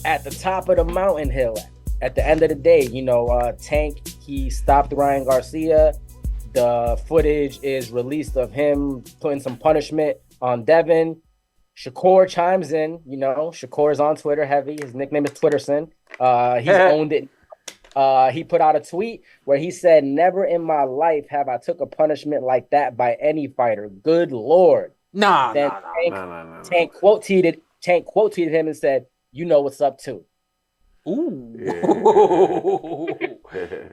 at the top of the mountain hill, at the end of the day, Tank, he stopped Ryan Garcia. The footage is released of him putting some punishment on Devin. Shakur chimes in. Shakur is on Twitter heavy. His nickname is Twitterson. He's owned it. He put out a tweet where he said, "Never in my life have I took a punishment like that by any fighter. Good Lord." Tank quote tweeted him and said, "You know what's up too." Ooh. Yeah.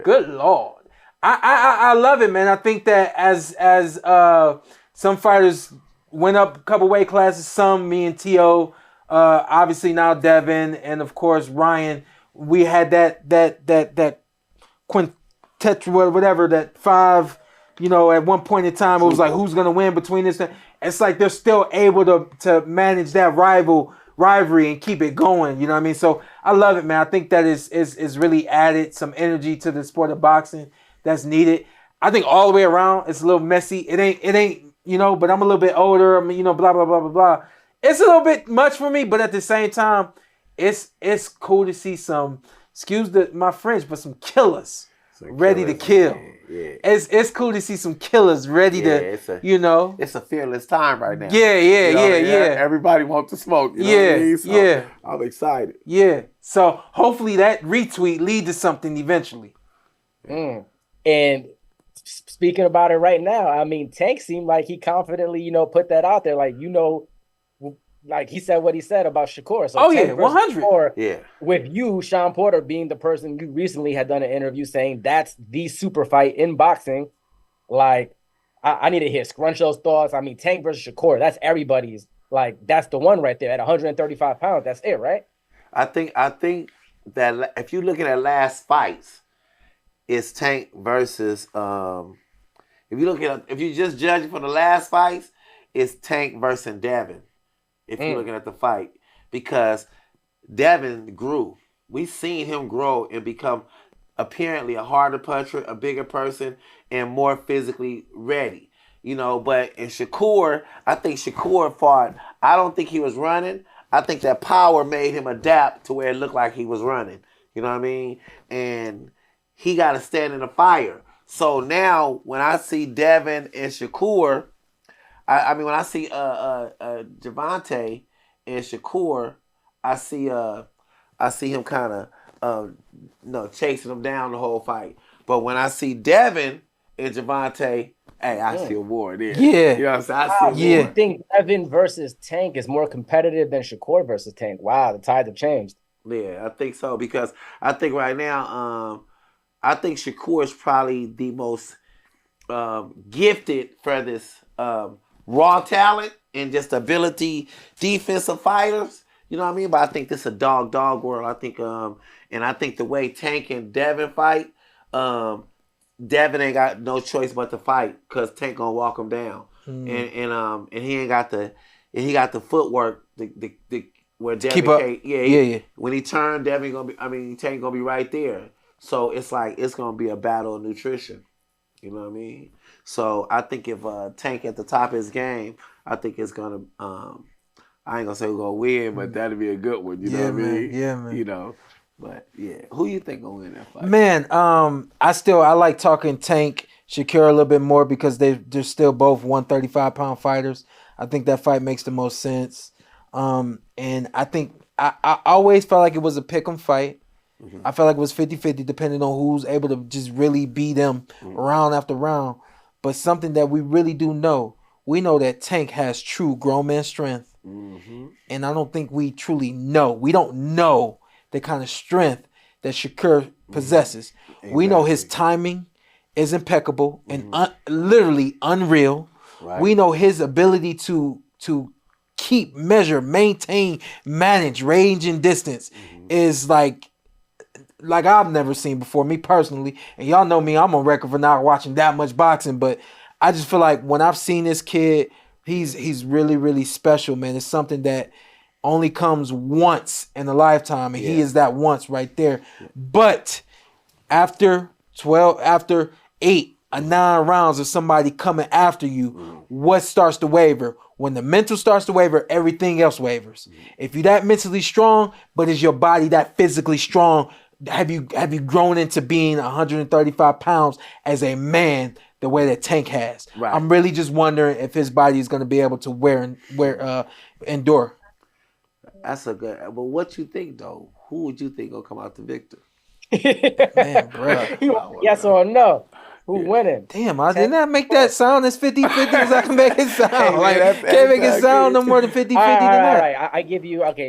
Good Lord. I love it, man. I think that as some fighters went up a couple weight classes, some, me and T.O., obviously now Devin, and of course Ryan, we had that quintet, whatever, that five, at one point in time, it was like, who's going to win between this? It's like they're still able to manage that rivalry and keep it going. You know what I mean? So I love it, man. I think that is really added some energy to the sport of boxing that's needed. I think all the way around, it's a little messy. It ain't, but I'm a little bit older. Blah, blah, blah, blah, blah. It's a little bit much for me, but at the same time, it's cool to see some, my French, but some killers ready to kill. Yeah. It's cool to see some killers ready to, It's a fearless time right now. Yeah. Everybody wants to smoke. You know what I mean? So I'm excited. Yeah. So hopefully that retweet lead to something eventually. And speaking about it right now, I mean, Tank seemed like he confidently, put that out there. Like he said what he said about Shakur. So 100. Shakur, with you, Shawn Porter, being the person you recently had done an interview saying that's the super fight in boxing. Like, I need to hear Scruncho's thoughts. I mean, Tank versus Shakur, that's everybody's. Like, that's the one right there at 135 pounds. That's it, right? I think that if you're looking at last fights, it's Tank versus. If you just judging for the last fights, it's Tank versus Devin. If you're looking at the fight, because Devin grew. We've seen him grow and become apparently a harder puncher, a bigger person, and more physically ready. But in Shakur, I think Shakur fought. I don't think he was running. I think that power made him adapt to where it looked like he was running. You know what I mean? And he got to stand in the fire. So now when I see Devin and Shakur, when I see Gervonta and Shakur, I see him kind of chasing him down the whole fight. But when I see Devin and Gervonta, I see a war there. Yeah. You know what I'm saying? I think Devin versus Tank is more competitive than Shakur versus Tank. Wow, the tides have changed. Yeah, I think so, because I think right now, I think Shakur is probably the most gifted for this raw talent and just ability defensive fighters. You know what I mean? But I think this is a dog world. I think and I think the way Tank and Devin fight, Devin ain't got no choice but to fight, because Tank gonna walk him down. And he ain't got he got the footwork where Devin can't. When he turned, Tank gonna be right there. So it's like it's gonna be a battle of nutrition. You know what I mean? So I think if Tank at the top of his game, I think it's gonna. I ain't gonna say we're gonna win, but that'll be a good one. You know what I mean? Yeah, man. But who you think gonna win that fight? Man, I like talking Tank, Shakur a little bit more, because they're still both 135-pound fighters. I think that fight makes the most sense. And I think I always felt like it was a pick'em fight. Mm-hmm. I felt like it was 50-50 depending on who's able to just really beat them round after round. But something that we really do know, we know that Tank has true grown man strength. Mm-hmm. And I don't think we truly know. We don't know the kind of strength that Shakur possesses. Exactly. We know his timing is impeccable and literally unreal. Right. We know his ability to keep, measure, maintain, manage range and distance is like I've never seen before, me personally. And y'all know me, I'm on record for not watching that much boxing, but I just feel like when I've seen this kid, he's really, really special, man. It's something that only comes once in a lifetime, and he is that once right there. But after 8 or 9 rounds of somebody coming after you, what starts to waver? When the mental starts to waver, everything else wavers. If you're that mentally strong, but is your body that physically strong? Have you grown into being 135 pounds as a man the way that Tank has? Right. I'm really just wondering if his body is going to be able to endure. That's a good. But what you think though? Who would you think will come out the victor? Man, bro. Yes or no? Who winning? Damn, I did not make that sound as 50-50 as I can make it sound. Hey, man, can't make it sound no more than 50-50 All than that. right. I give you, okay,